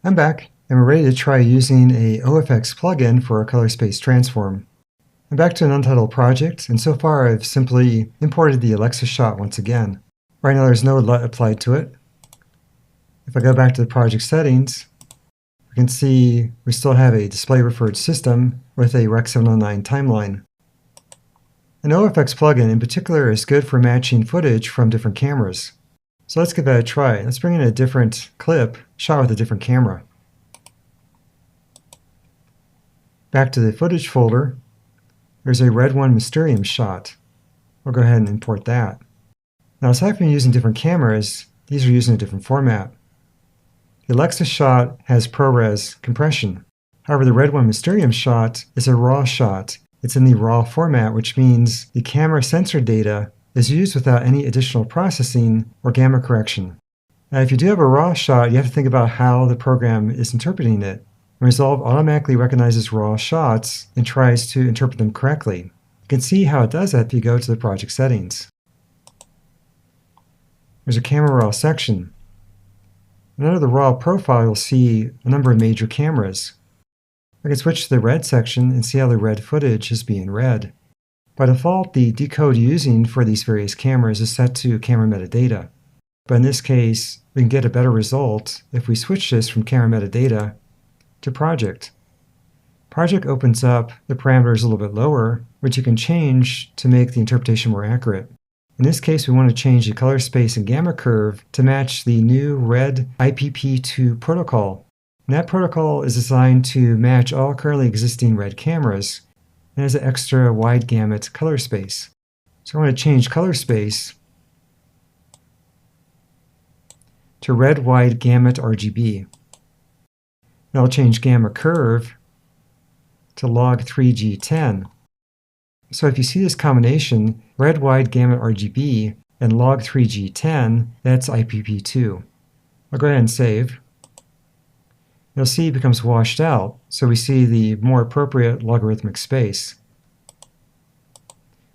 I'm back, and we're ready to try using a OFX plugin for a color space transform. I'm back to an untitled project, and so far I've simply imported the Alexa shot once again. Right now there's no LUT applied to it. If I go back to the project settings, we can see we still have a display referred system with a Rec 709 timeline. An OFX plugin in particular is good for matching footage from different cameras. So let's give that a try. Let's bring in a different clip shot with a different camera. Back to the footage folder, there's a Red 1 Mysterium shot. We'll go ahead and import that. Now, aside from using different cameras, these are using a different format. The Alexa shot has ProRes compression. However, the Red 1 Mysterium shot is a RAW shot. It's in the RAW format, which means the camera sensor data is used without any additional processing or gamma correction. Now, if you do have a RAW shot, you have to think about how the program is interpreting it. Resolve automatically recognizes RAW shots and tries to interpret them correctly. You can see how it does that if you go to the project settings. There's a camera RAW section. And under the RAW profile, you'll see a number of major cameras. I can switch to the red section and see how the red footage is being read. By default, the decode using for these various cameras is set to camera metadata. But in this case, we can get a better result if we switch this from camera metadata to project. Project opens up the parameters a little bit lower, which you can change to make the interpretation more accurate. In this case, we want to change the color space and gamma curve to match the new red IPP2 protocol. And that protocol is designed to match all currently existing red cameras and has an extra wide gamut color space. So I want to change color space to red wide gamut RGB. Now I'll change gamma curve to log 3G10. So if you see this combination, red wide gamut RGB and log 3G10, that's IPP2. I'll go ahead and save. You'll see it becomes washed out, so we see the more appropriate logarithmic space.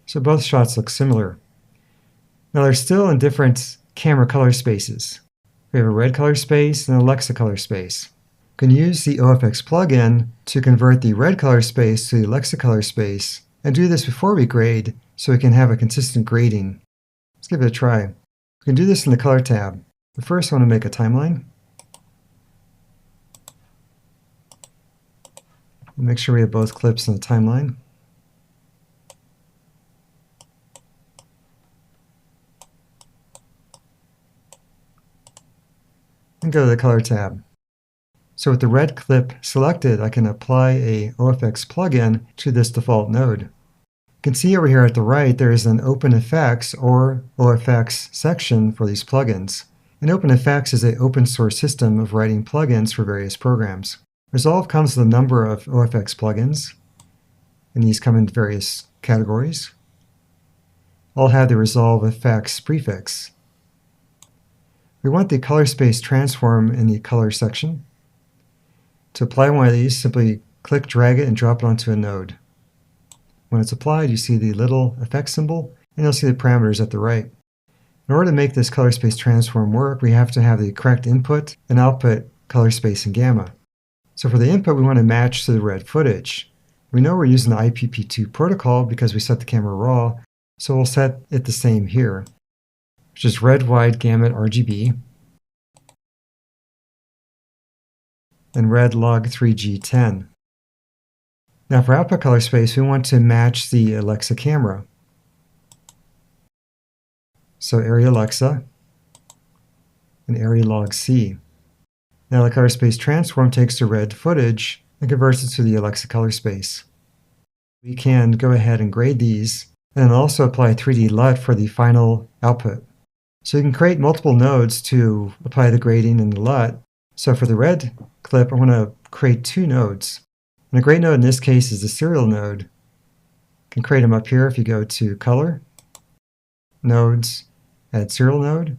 So both shots look similar. Now they're still in different camera color spaces. We have a red color space and an Alexa color space. You can use the OFX plugin to convert the red color space to the Alexa color space, and do this before we grade so we can have a consistent grading. Let's give it a try. We can do this in the color tab. But first I want to make a timeline. Make sure we have both clips in the timeline. And go to the color tab. So with the red clip selected, I can apply a OFX plugin to this default node. You can see over here at the right there is an OpenFX or OFX section for these plugins. And OpenFX is an open source system of writing plugins for various programs. Resolve comes with a number of OFX plugins, and these come in various categories. All have the Resolve effects prefix. We want the color space transform in the color section. To apply one of these, simply click, drag it, and drop it onto a node. When it's applied, you see the little effect symbol, and you'll see the parameters at the right. In order to make this color space transform work, we have to have the correct input and output color space and gamma. So for the input, we want to match to the red footage. We know we're using the IPP2 protocol because we set the camera RAW, so we'll set it the same here, which is red wide gamut RGB and red log 3G10. Now for output color space, we want to match the Alexa camera. So area Alexa and area log C. Now the color space transform takes the red footage and converts it to the Alexa color space. We can go ahead and grade these and then also apply 3D LUT for the final output. So you can create multiple nodes to apply the grading and the LUT. So for the red clip, I want to create two nodes. And a grade node in this case is the serial node. You can create them up here if you go to Color, Nodes, Add Serial Node. You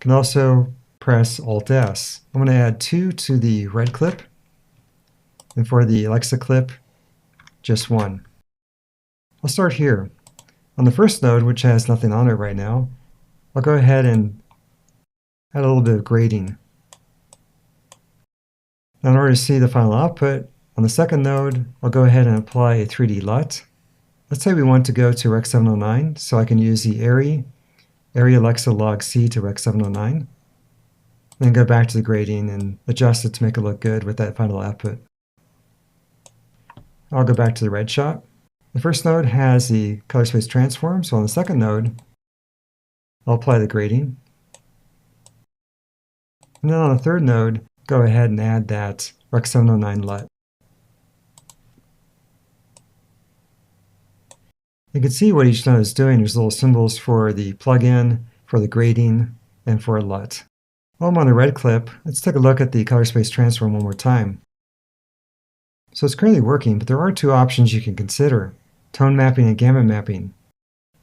can also press Alt-S. I'm going to add 2 to the red clip, and for the Alexa clip, just 1. I'll start here. On the first node, which has nothing on it right now, I'll go ahead and add a little bit of grading. Now, in order to see the final output, on the second node, I'll go ahead and apply a 3D LUT. Let's say we want to go to Rec 709, so I can use the Area Alexa log C to Rec 709. Then go back to the grading and adjust it to make it look good with that final output. I'll go back to the red shot. The first node has the color space transform, so on the second node, I'll apply the grading. And then on the third node, go ahead and add that Rec 709 LUT. You can see what each node is doing. There's little symbols for the plugin, for the grading, and for LUT. While I'm on the red clip, let's take a look at the color space transform one more time. So it's currently working, but there are two options you can consider: tone mapping and gamma mapping.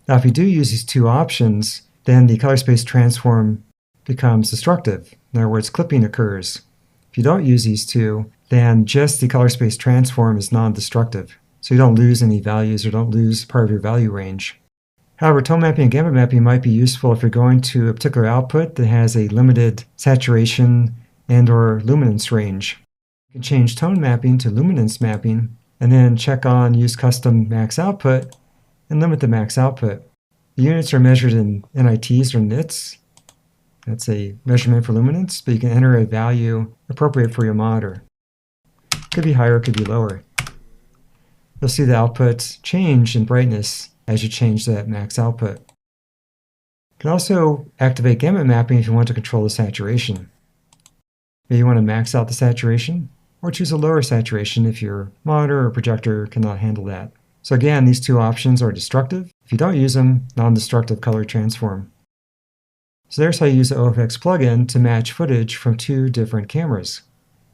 Now, if you do use these two options, then the color space transform becomes destructive. In other words, clipping occurs. If you don't use these two, then just the color space transform is non-destructive. So you don't lose any values or don't lose part of your value range. However, tone mapping and gamma mapping might be useful if you're going to a particular output that has a limited saturation and/or luminance range. You can change tone mapping to luminance mapping and then check on use custom max output and limit the max output. The units are measured in NITs or nits. That's a measurement for luminance, but you can enter a value appropriate for your monitor. It could be higher, it could be lower. You'll see the output change in brightness as you change that max output. You can also activate gamma mapping if you want to control the saturation. Maybe you want to max out the saturation, or choose a lower saturation if your monitor or projector cannot handle that. So again, these two options are destructive. If you don't use them, non-destructive color transform. So there's how you use the OFX plugin to match footage from two different cameras.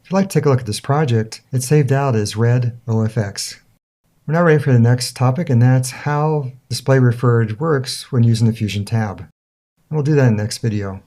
If you'd like to take a look at this project, it's saved out as Red OFX. We're now ready for the next topic, and that's how display referred works when using the Fusion tab. And we'll do that in the next video.